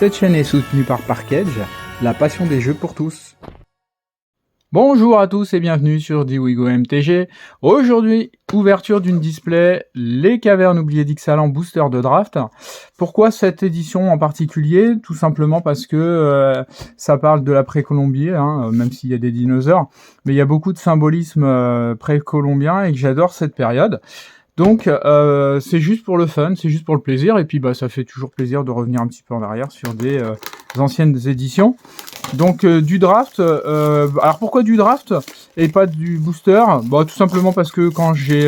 Cette chaîne est soutenue par Parkedge, la passion des jeux pour tous. Bonjour à tous et bienvenue sur Diwigo MTG. Aujourd'hui, ouverture d'une display, les cavernes oubliées d'Ixalan booster de draft. Pourquoi cette édition en particulier? Tout simplement parce que ça parle de la pré-Colombie, même s'il y a des dinosaures. Mais il y a beaucoup de symbolisme pré-colombien et que j'adore cette période. Donc c'est juste pour le fun, c'est juste pour le plaisir, et puis ça fait toujours plaisir de revenir un petit peu en arrière sur des anciennes éditions. Donc du draft, alors pourquoi du draft et pas du booster? Tout simplement parce que quand j'ai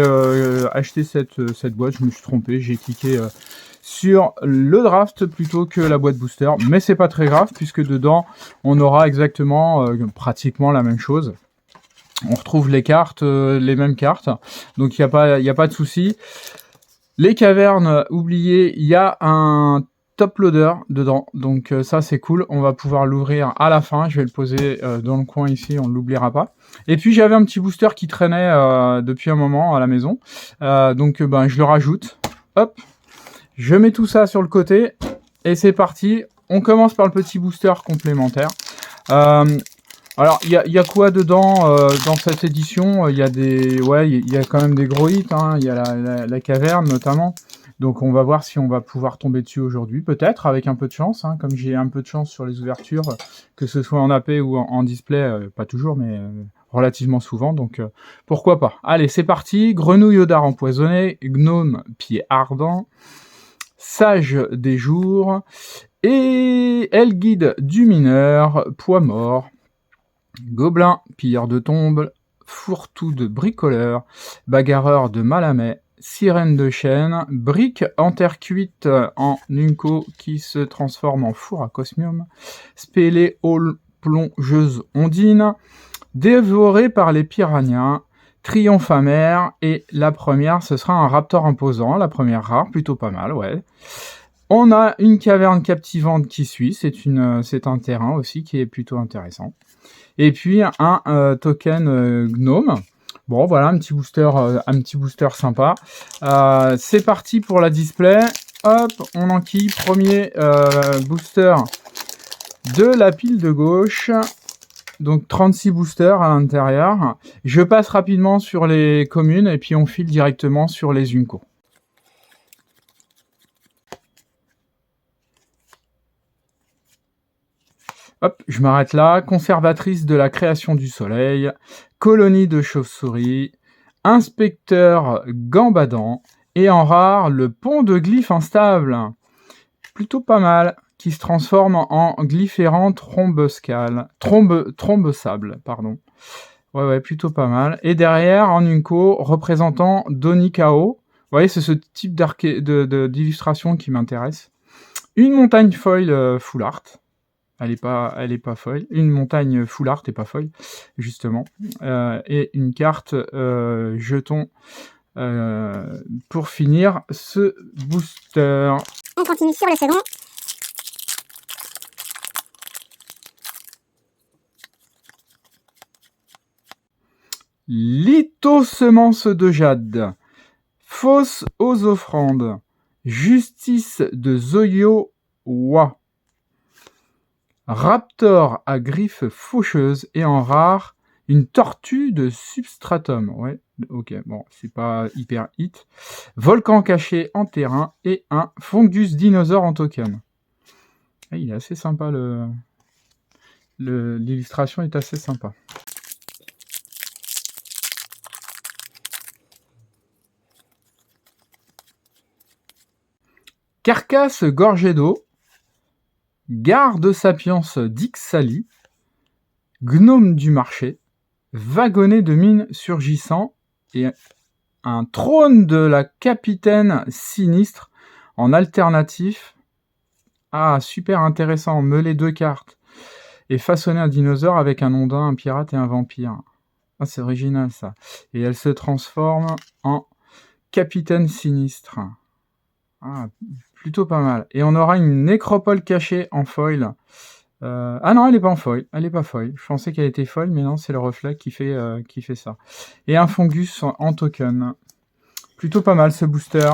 acheté cette boîte, je me suis trompé, j'ai cliqué sur le draft plutôt que la boîte booster, mais c'est pas très grave puisque dedans on aura exactement pratiquement la même chose. On retrouve les cartes, les mêmes cartes, donc il y a pas de souci. Les cavernes oubliées, il y a un top loader dedans, donc ça c'est cool. On va pouvoir l'ouvrir à la fin. Je vais le poser dans le coin ici, on ne l'oubliera pas. Et puis j'avais un petit booster qui traînait depuis un moment à la maison, donc je le rajoute. Hop, je mets tout ça sur le côté et c'est parti. On commence par le petit booster complémentaire. Alors, il y a quoi dedans dans cette édition? Il y a quand même des gros hits, il y a la caverne notamment. Donc on va voir si on va pouvoir tomber dessus aujourd'hui, peut-être avec un peu de chance, comme j'ai un peu de chance sur les ouvertures, que ce soit en AP ou en display, pas toujours, mais relativement souvent, donc pourquoi pas. Allez, c'est parti, grenouille au dard empoisonné, gnome pied ardent, sage des jours, et elle guide du mineur, poids mort, gobelin, pilleur de tombes, fourre-tout de bricoleur, bagarreur de Malamais, sirène de chêne, brique en terre cuite en Nunco qui se transforme en four à cosmium, spélé plongeuse ondine, dévoré par les piranhas, triomphe amer, et la première, ce sera un raptor imposant, la première rare, plutôt pas mal, ouais. On a une caverne captivante qui suit, c'est un terrain aussi qui est plutôt intéressant. Et puis un token gnome. Bon voilà, un petit booster sympa. C'est parti pour la display. Hop, on enquille premier booster de la pile de gauche. Donc 36 boosters à l'intérieur. Je passe rapidement sur les communes et puis on file directement sur les Unco. Hop, je m'arrête là. Conservatrice de la création du soleil, colonie de chauves-souris, inspecteur gambadant, et en rare, le pont de glyphe instable. Plutôt pas mal, qui se transforme en glyphérant trombesable, pardon. Ouais, plutôt pas mal. Et derrière, en Unco, représentant Donikao. Vous voyez, c'est ce type d'illustration qui m'intéresse. Une montagne foil full art. Elle est pas foil. Une montagne full art et pas foil, justement. Et une carte jeton pour finir ce booster. On continue sur le second. Lithosemence de jade. Fosse aux offrandes. Justice de Zoyo-wa. Raptor à griffes faucheuses, et en rare, une tortue de substratum. Ouais, ok, bon, c'est pas hyper hit. Volcan caché en terrain et un fungus dinosaure en token. Et il est assez sympa, l'illustration est assez sympa. Carcasse gorgée d'eau. Garde sapiens d'Ixali, gnome du marché, wagonnet de mine surgissant, et un trône de la capitaine sinistre en alternatif. Ah, super intéressant, mêler 2 cartes et façonner un dinosaure avec un ondin, un pirate et un vampire. Ah, c'est original ça. Et elle se transforme en capitaine sinistre. Ah, plutôt pas mal. Et on aura une nécropole cachée en foil. Ah non, elle est pas en foil. Elle est pas foil. Je pensais qu'elle était foil, mais non, c'est le reflet qui fait ça. Et un fungus en token. Plutôt pas mal ce booster.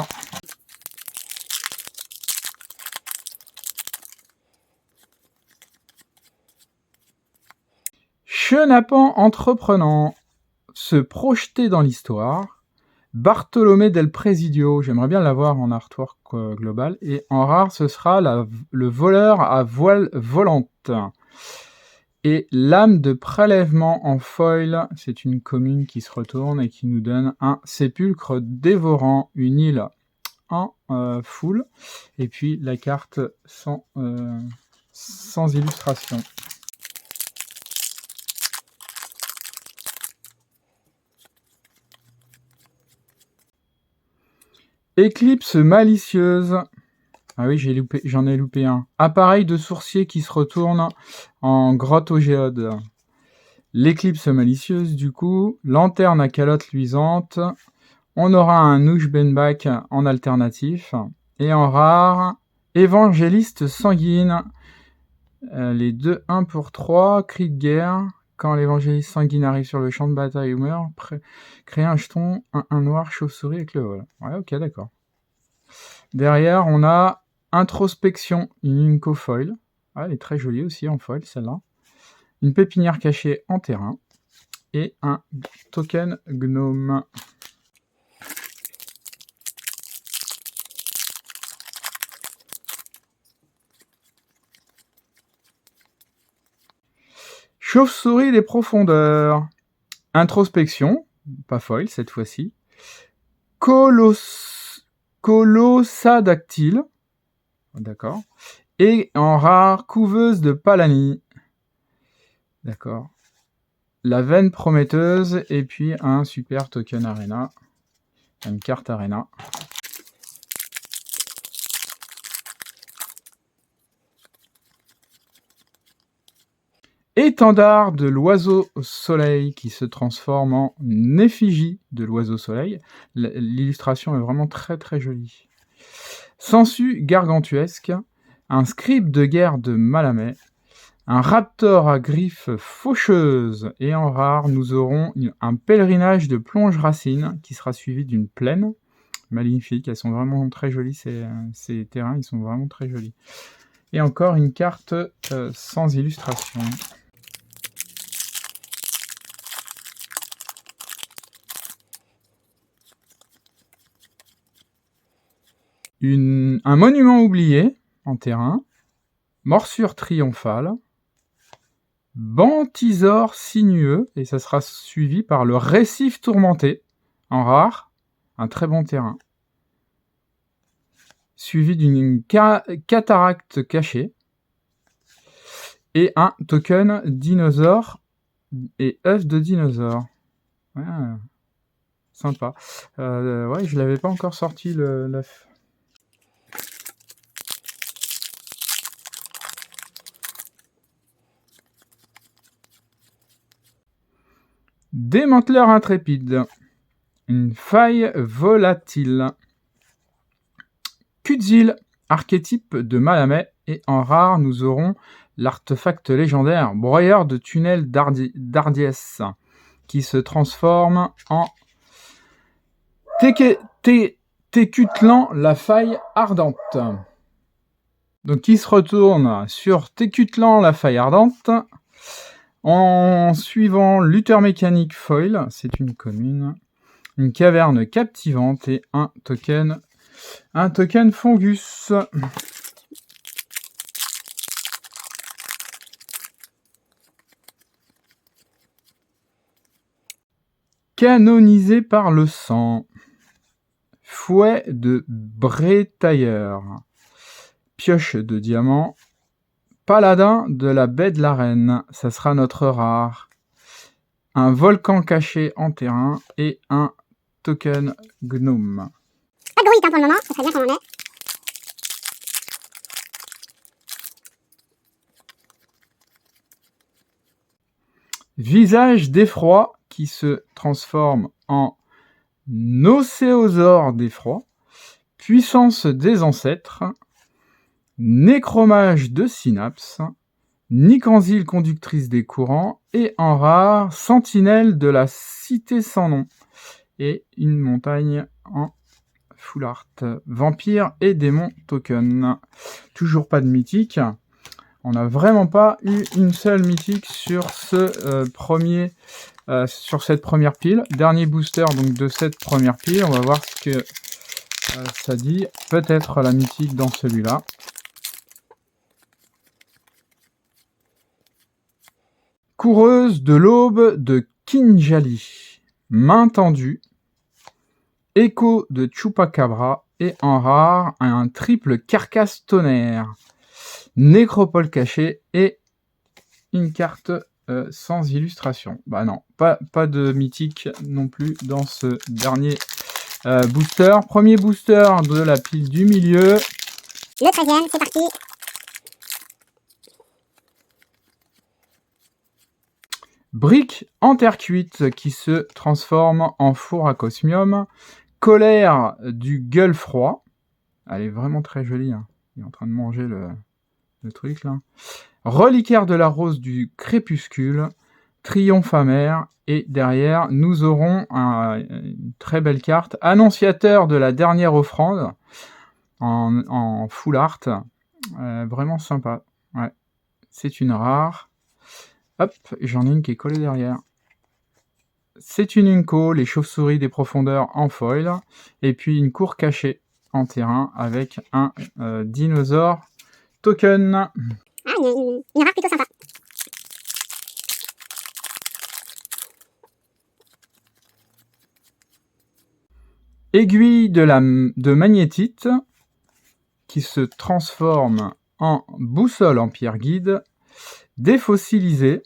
Chenapan entreprenant, se projeter dans l'histoire. Bartolomé del Presidio, j'aimerais bien l'avoir en artwork global. Et en rare, ce sera le voleur à voile volante. Et l'âme de prélèvement en foil, c'est une commune qui se retourne et qui nous donne un sépulcre dévorant, une île en full, et puis la carte sans illustration. Éclipse malicieuse. Ah oui, j'en ai loupé un. Appareil de sourcier qui se retourne en grotte au géode. L'éclipse malicieuse, du coup. Lanterne à calotte luisante. On aura un Nushbenbach en alternatif. Et en rare, évangéliste sanguine. Les deux 1 pour 3, cri de guerre. Quand l'évangéliste sanguine arrive sur le champ de bataille ou meurt, créer un jeton, un noir chauve-souris avec le vol. Ouais, ok, d'accord. Derrière, on a Introspection, une Inco foil. Ah, elle est très jolie aussi en foil, celle-là. Une pépinière cachée en terrain. Et un token gnome. Chauve-souris des profondeurs. Introspection, pas foil cette fois-ci. Colossadactyle. D'accord. Et en rare, couveuse de Palani. D'accord. La veine prometteuse. Et puis un super token arena. Une carte arena. Étendard de l'oiseau soleil qui se transforme en effigie de l'oiseau soleil. L'illustration est vraiment très très jolie. Sangsue gargantuesque, un scribe de guerre de Malamé, un raptor à griffes faucheuses, et en rare, nous aurons un pèlerinage de plonge-racines qui sera suivi d'une plaine. Magnifique, elles sont vraiment très jolies, ces terrains, ils sont vraiment très jolis. Et encore une carte sans illustration. Un monument oublié en terrain, morsure triomphale, bantisor sinueux, et ça sera suivi par le récif tourmenté, en rare, un très bon terrain, suivi d'une cataracte cachée, et un token dinosaure et œuf de dinosaure. Ah, sympa. Ouais, je l'avais pas encore sorti l'œuf. Démanteleur intrépide. Une faille volatile. Kudzil, archétype de Malamé. Et en rare, nous aurons l'artefact légendaire broyeur de tunnels d'Ardiès qui se transforme en Técutlan, la faille ardente. Donc, qui se retourne sur Técutlan, la faille ardente. En suivant Luther mécanique foil, c'est une commune, une caverne captivante et un token fungus. Canonisé par le sang. Fouet de Brétailleur. Pioche de diamant. Paladin de la baie de la Reine, ça sera notre rare. Un volcan caché en terrain et un token gnome. Pas de bruit pour le moment, ça serait bien qu'on en ait. Visage d'effroi qui se transforme en Océosaure d'effroi. Puissance des ancêtres. Nécromage de synapse. Nikanzil, conductrice des courants, et en rare, sentinelle de la cité sans nom, et une montagne en full art. Vampire et démon token. Toujours pas de mythique. On n'a vraiment pas eu une seule mythique sur sur cette première pile. Dernier booster donc de cette première pile. On va voir ce que ça dit. Peut-être la mythique dans celui-là. Coureuse de l'aube de Kinjali. Main tendue. Écho de Chupacabra. Et en rare, un triple carcasse tonnerre. Nécropole cachée et une carte sans illustration. Bah non, pas de mythique non plus dans ce dernier booster. Premier booster de la pile du milieu. Le 13e, c'est parti. Brique en terre cuite qui se transforme en four à cosmium. Colère du gueule froid. Elle est vraiment très jolie. Hein. Il est en train de manger le truc là. Reliquaire de la rose du crépuscule. Triomphe amer. Et derrière, nous aurons une très belle carte. Annonciateur de la dernière offrande. En full art. Vraiment sympa. Ouais. C'est une rare. Hop, j'en ai une qui est collée derrière. C'est une Unco, les chauves-souris des profondeurs en foil. Et puis une cour cachée en terrain avec un dinosaure token. Ah, une rare plutôt sympa. Aiguille de magnétite qui se transforme en boussole en pierre guide. Défossilisé.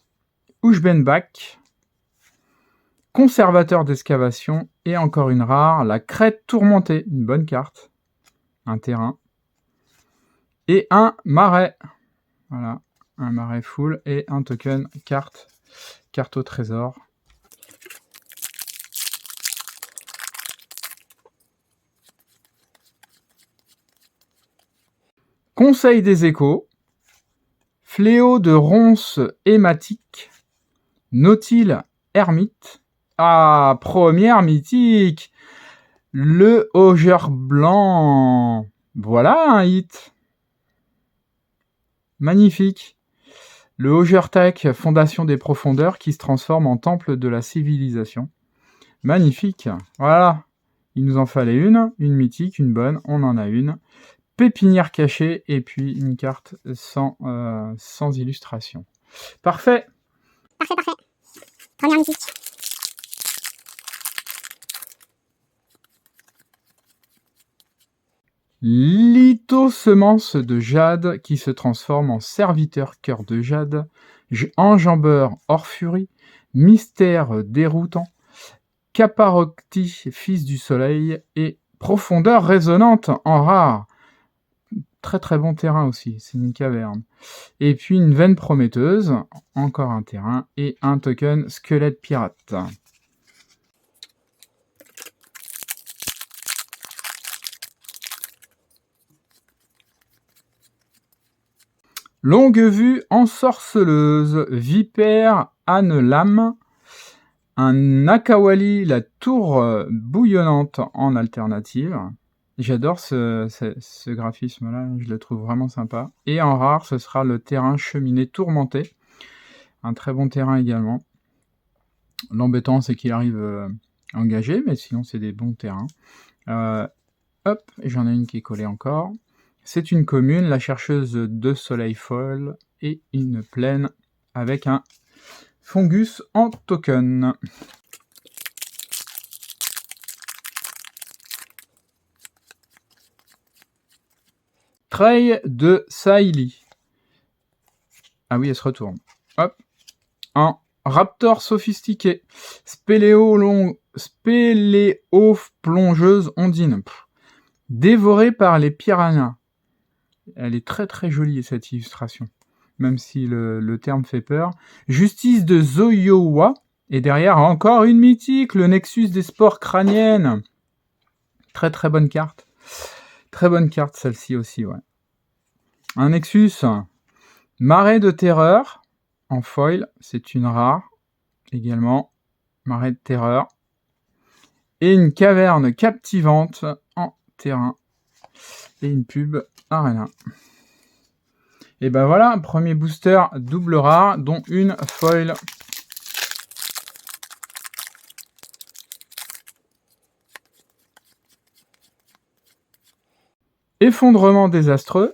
Ushbenbach. Conservateur d'excavation. Et encore une rare, la crête tourmentée. Une bonne carte. Un terrain. Et un marais. Voilà. Un marais full et un token carte. Carte au trésor. Conseil des échos. Fléau de ronces hématiques. Nautile ermite. Ah, première mythique. Le Hogeur blanc. Voilà un hit. Magnifique. Le Hogeur Tech, fondation des profondeurs, qui se transforme en temple de la civilisation. Magnifique. Voilà. Il nous en fallait une mythique, une bonne. On en a une. Pépinière cachée et puis une carte sans illustration. Parfait. Parfait. Première mythique. Lithosemence de jade qui se transforme en serviteur cœur de jade. Enjambeur hors furie. Mystère déroutant. Caparocti, fils du soleil. Et profondeur résonante en rare. Très très bon terrain aussi, c'est une caverne. Et puis une veine prometteuse, encore un terrain, et un token squelette pirate. Longue vue ensorceleuse, vipère âne lame, un Akawali, la tour bouillonnante en alternative. J'adore ce graphisme-là, je le trouve vraiment sympa. Et en rare, ce sera le terrain cheminée tourmenté. Un très bon terrain également. L'embêtant, c'est qu'il arrive engagé, mais sinon, c'est des bons terrains. Hop, j'en ai une qui est collée encore. C'est une commune, la chercheuse de soleil folle, et une plaine avec un fungus en token. Treille de Saïli. Ah oui, elle se retourne. Hop. Un raptor sophistiqué. Spéléo plongeuse ondine. Dévorée par les piranhas. Elle est très très jolie cette illustration. Même si le terme fait peur. Justice de Zoyowa. Et derrière encore une mythique. Le Nexus des sports crâniennes. Très très bonne carte. Très bonne carte celle-ci aussi, ouais. Un Nexus, marée de terreur, en foil, c'est une rare, également, marée de terreur. Et une caverne captivante en terrain. Et une pub arena. Et ben voilà, un premier booster double rare, dont une foil. Effondrement désastreux,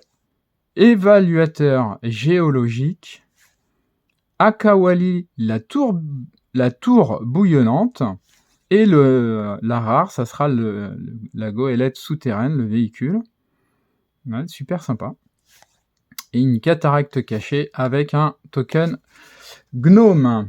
évaluateur géologique, Akawali, la tour bouillonnante, et la rare, ça sera la goélette souterraine, le véhicule. Ouais, super sympa. Et une cataracte cachée avec un token gnome.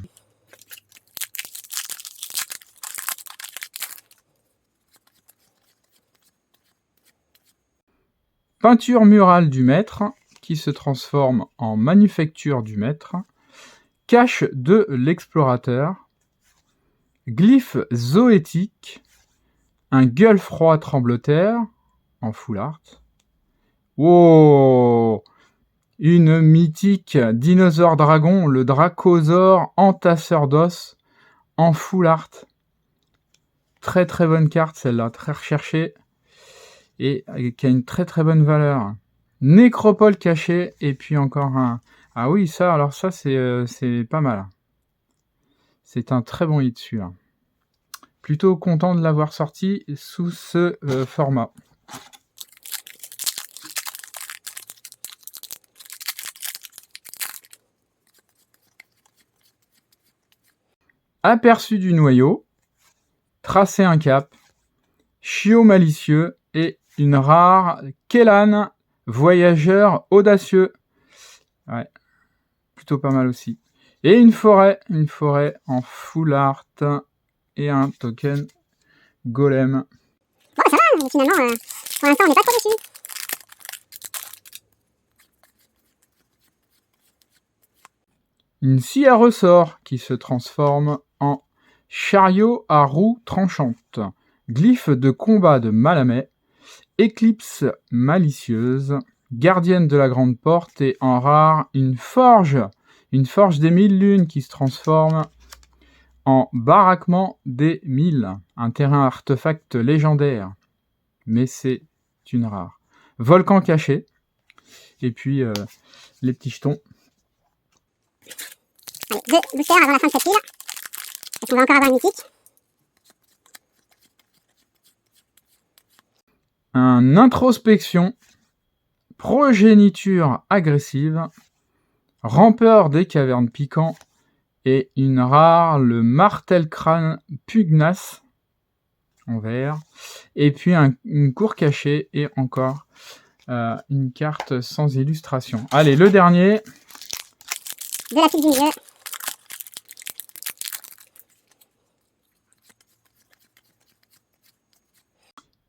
Peinture murale du maître, qui se transforme en manufacture du maître. Cache de l'explorateur. Glyphe zoétique. Un gueule froid trembloteur en full art. Wow! Une mythique dinosaure dragon, le Dracosaure entasseur d'os en full art. Très très bonne carte celle-là, très recherchée et qui a une très très bonne valeur. Nécropole cachée et puis encore un... Ah oui, ça, alors ça c'est pas mal. C'est un très bon hit celui-là. Plutôt content de l'avoir sorti sous ce format. Aperçu du noyau, tracer un cap, chiot malicieux et une rare Kellan, voyageur audacieux. Ouais, plutôt pas mal aussi. Et une forêt en full art et un token golem. Bon, ça va, finalement, pour l'instant, on n'est pas trop déçus. Une scie à ressort qui se transforme en chariot à roues tranchantes. Glyphe de combat de Malamé. Éclipse malicieuse. Gardienne de la grande porte et en rare, une forge des 1000 lunes qui se transforme en baraquement des 1000. Un terrain artefact légendaire. Mais c'est une rare. Volcan caché. Et puis les petits jetons. Allez, 2 boosters avant la fin de cette file. Est-ce qu'on va encore avoir une mythique? Un introspection, progéniture agressive, rampeur des cavernes piquants et une rare, le martel crâne pugnace en vert, et puis une cour cachée et encore une carte sans illustration. Allez, le dernier. De la file du milieu.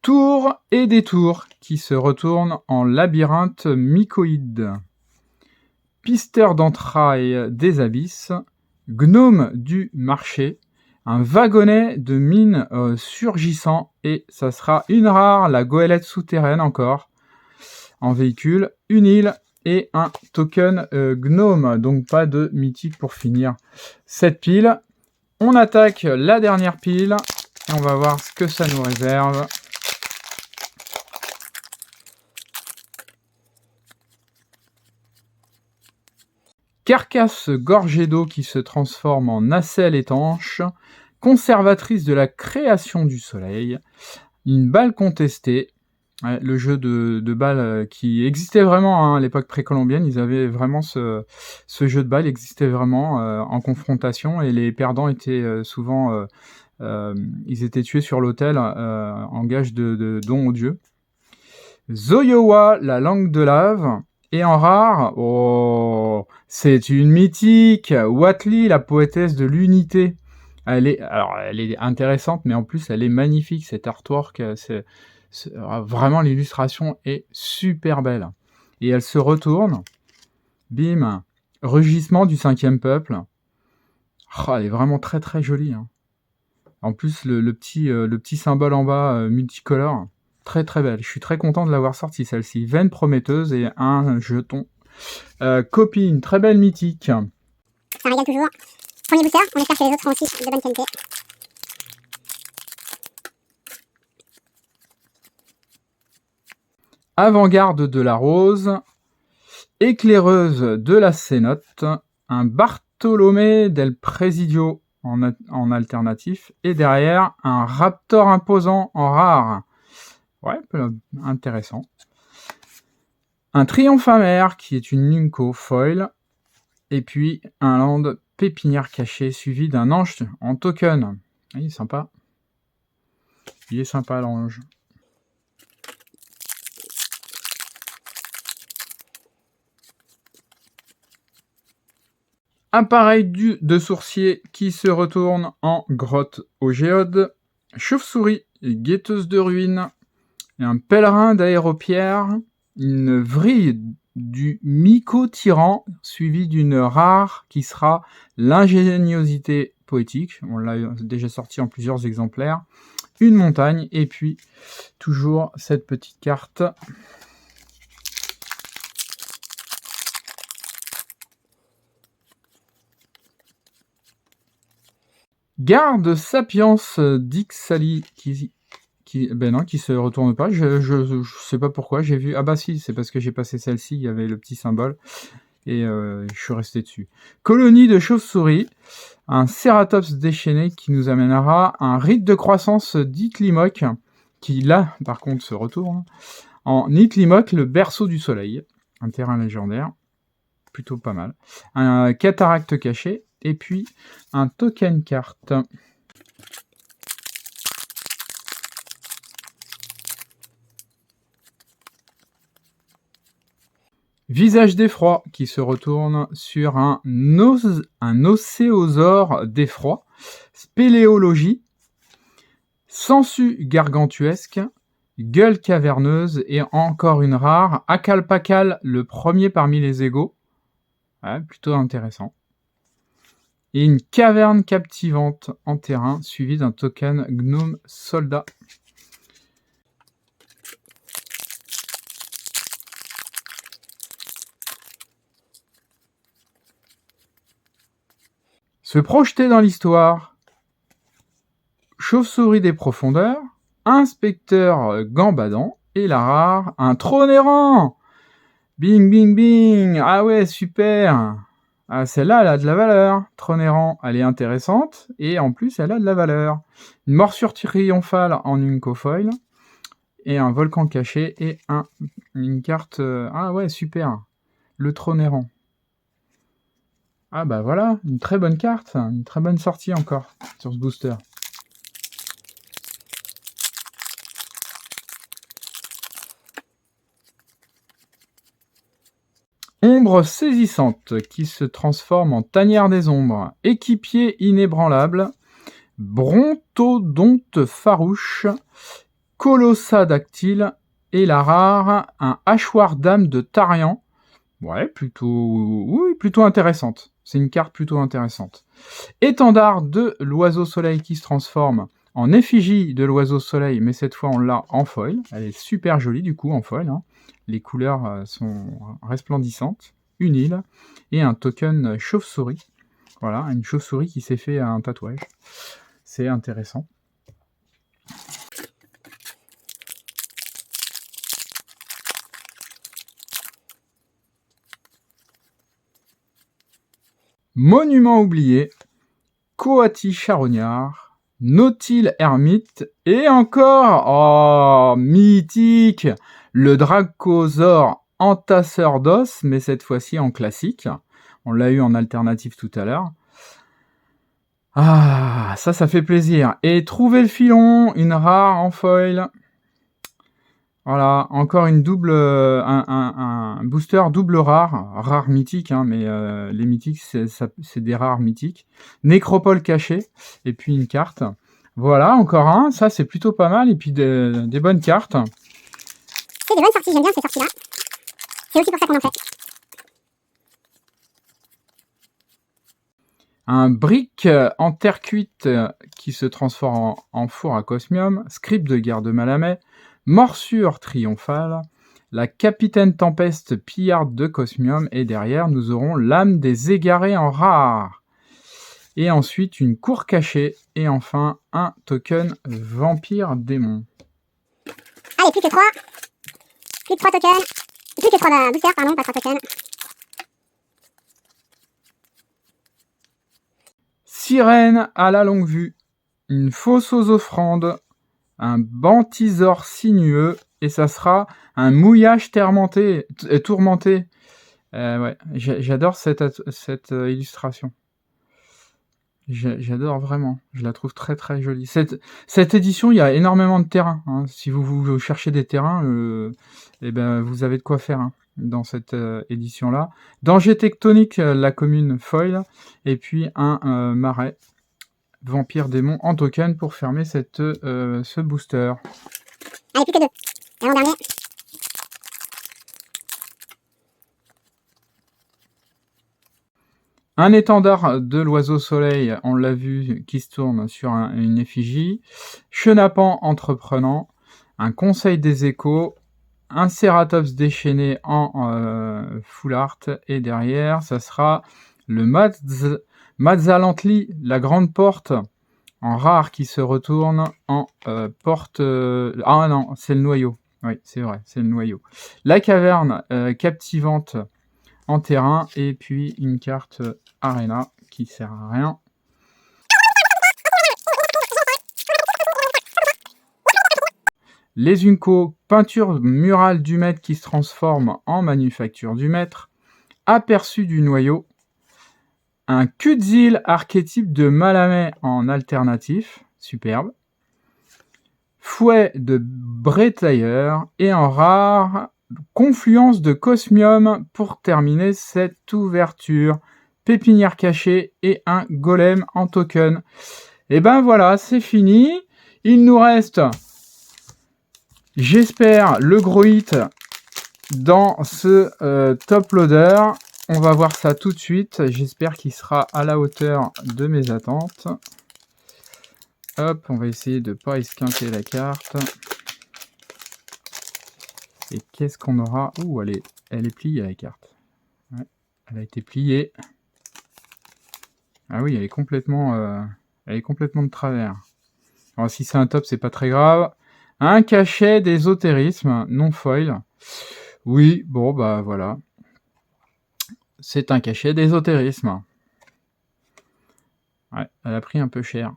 Tour et détour qui se retournent en labyrinthe mycoïde. Pisteur d'entrailles des abysses, gnome du marché, un wagonnet de mine surgissant, et ça sera une rare, la goélette souterraine encore, en véhicule, une île et un token gnome, donc pas de mythique pour finir cette pile. On attaque la dernière pile et on va voir ce que ça nous réserve. Carcasse gorgée d'eau qui se transforme en nacelle étanche, conservatrice de la création du soleil, une balle contestée, le jeu de balles qui existait vraiment à l'époque précolombienne, ils avaient vraiment ce jeu de balles existait vraiment en confrontation et les perdants étaient souvent, ils étaient tués sur l'autel en gage de don aux dieux. Zoyowa, la langue de lave. Et en rare, oh, c'est une mythique. Watli, la poétesse de l'unité. Elle est intéressante, mais en plus, elle est magnifique. Cet artwork, vraiment, l'illustration est super belle. Et elle se retourne. Bim. Rugissement du 5e peuple. Oh, elle est vraiment très très jolie. Hein. En plus, le petit symbole en bas multicolore. Très très belle. Je suis très content de l'avoir sortie celle-ci. Veine prometteuse et un jeton. Copie, une très belle mythique. Ça régale toujours. Premier booster, on espère que les autres seront aussi de bonne qualité. Avant-garde de la rose. éclaireuse de la cénote, un Bartolomé del Presidio en alternatif, et derrière un Raptor imposant en rare. Ouais, intéressant. Un Triomphe amer qui est une Numco foil, et puis un Land Pépinière cachée suivi d'un ange en token. Il est sympa. Il est sympa l'ange. Appareil de sourcier qui se retourne en grotte au géode, chauve-souris et guetteuse de ruines, et un pèlerin d'aéropierre, une vrille du Myco-tyran suivi d'une rare qui sera l'ingéniosité poétique. On l'a déjà sorti en plusieurs exemplaires. Une montagne et puis toujours cette petite carte. Garde Sapiens d'Ixali qui se retourne pas. Je sais pas pourquoi. J'ai vu. Ah bah si, c'est parce que j'ai passé celle-ci. Il y avait le petit symbole et je suis resté dessus. Colonie de chauves-souris. Un Ceratops déchaîné qui nous amènera un rite de croissance d'Itlimoc qui là par contre se retourne en Itlimoc, le berceau du soleil. Un terrain légendaire. Plutôt pas mal. Un cataracte caché. Et puis, un token carte. Visage d'effroi qui se retourne sur un océosaure d'effroi. Spéléologie. Sangsue gargantuesque. Gueule caverneuse. Et encore une rare. Acalpacal, le premier parmi les égaux. Ouais, plutôt intéressant. Et une caverne captivante en terrain, suivie d'un token gnome soldat. Se projeter dans l'histoire. Chauve-souris des profondeurs, inspecteur gambadant, et la rare, un trône errant. Bing, bing, bing. Ah ouais, super. Ah, celle-là, elle a de la valeur. Trône errant, elle est intéressante. Et en plus, elle a de la valeur. Une morsure triomphale en Numco foil. Et un volcan caché. Et une carte... Ah ouais, super. Le trône errant. Ah bah voilà, une très bonne carte. Une très bonne sortie encore sur ce booster. Ombre saisissante qui se transforme en tanière des ombres. Équipier inébranlable. Brontodonte farouche. Colossadactyle. Et la rare, un hachoir d'âme de Tarian. Ouais, plutôt intéressante. C'est une carte plutôt intéressante. Étendard de l'oiseau soleil qui se transforme en effigie de l'oiseau soleil, mais cette fois on l'a en foil. Elle est super jolie du coup en foil. Hein. Les couleurs sont resplendissantes. Une île et un token chauve-souris. Voilà, une chauve-souris qui s'est fait un tatouage. C'est intéressant. Monument oublié, Coati charognard, Nautile ermite, et encore, oh, mythique, le Dracosaure entasseur d'os, mais cette fois-ci en classique. On l'a eu en alternative tout à l'heure. Ah, ça fait plaisir. Et trouver le filon, une rare en foil. Voilà, encore une double, un booster double rare mythique, hein, mais les mythiques, c'est des rares mythiques. Nécropole cachée, et puis une carte. Voilà, encore un, ça c'est plutôt pas mal, et puis des bonnes cartes. C'est des bonnes sorties, j'aime bien ces sorties-là. C'est aussi pour ça qu'on en fait. Un brick en terre cuite qui se transforme en four à cosmium, script de guerre de Malamé, morsure triomphale, la capitaine tempeste pillarde de cosmium, et derrière nous aurons l'âme des égarés en rare. Et ensuite une cour cachée, et enfin un token vampire démon. Allez, plus que 3 tokens. Plus que 3 boosters, pardon, pas 3 tokens. sirène à la longue vue, une fausse aux offrandes, un bantisor sinueux, et ça sera un mouillage tourmenté. Ouais, j'adore cette illustration. J'adore vraiment, je la trouve très très jolie. Cette édition, il y a énormément de terrains. Hein. Si vous cherchez des terrains, vous avez de quoi faire dans cette édition-là. Danger tectonique, la commune foil, et puis un marais, vampire démon en token pour fermer ce booster. Allez, plus que 2. L'avant-dernier. Un étendard de l'oiseau soleil, on l'a vu, qui se tourne sur une effigie. Chenapan entreprenant. Un conseil des échos. Un Ceratops déchaîné en full art. Et derrière, ça sera le Mazzalantli, la grande porte, en rare qui se retourne en porte... Ah non, c'est le noyau. Oui, c'est vrai, c'est le noyau. La caverne captivante en terrain, et puis une carte Arena qui sert à rien. Les Unco, peinture murale du maître qui se transforme en manufacture du maître. Aperçu du noyau. Un Kutzil archétype de Malamé en alternatif, superbe. Fouet de Bretailleur, et en rare, confluence de Cosmium pour terminer cette ouverture. Pépinière cachée et un golem en token. Et ben voilà, c'est fini. Il nous reste, j'espère, le gros hit dans ce top loader. On va voir ça tout de suite. J'espère qu'il sera à la hauteur de mes attentes. Hop, on va essayer de ne pas esquinter la carte. Et qu'est-ce qu'on aura? Ouh, elle est pliée la carte. Ouais, elle a été pliée. Ah oui, elle est complètement de travers. Alors si c'est un top, c'est pas très grave. Un cachet d'ésotérisme, non foil. Oui, bon bah voilà. C'est un cachet d'ésotérisme. Ouais, elle a pris un peu cher.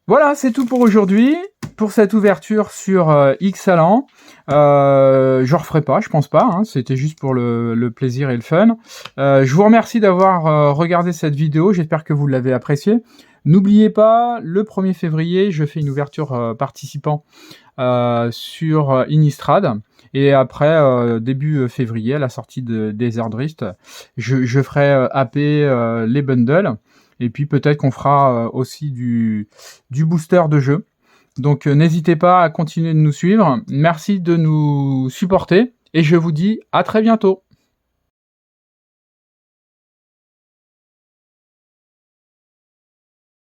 Voilà, c'est tout pour aujourd'hui. Pour cette ouverture sur Ixalan. Je referai pas, je pense pas. Hein, c'était juste pour le plaisir et le fun. Je vous remercie d'avoir regardé cette vidéo. J'espère que vous l'avez appréciée. N'oubliez pas, le 1er février, je fais une ouverture participant sur Innistrad. Et après, début février, à la sortie de Desert Drift, je ferai AP les bundles. Et puis peut-être qu'on fera aussi du booster de jeu. Donc n'hésitez pas à continuer de nous suivre. Merci de nous supporter. Et je vous dis à très bientôt.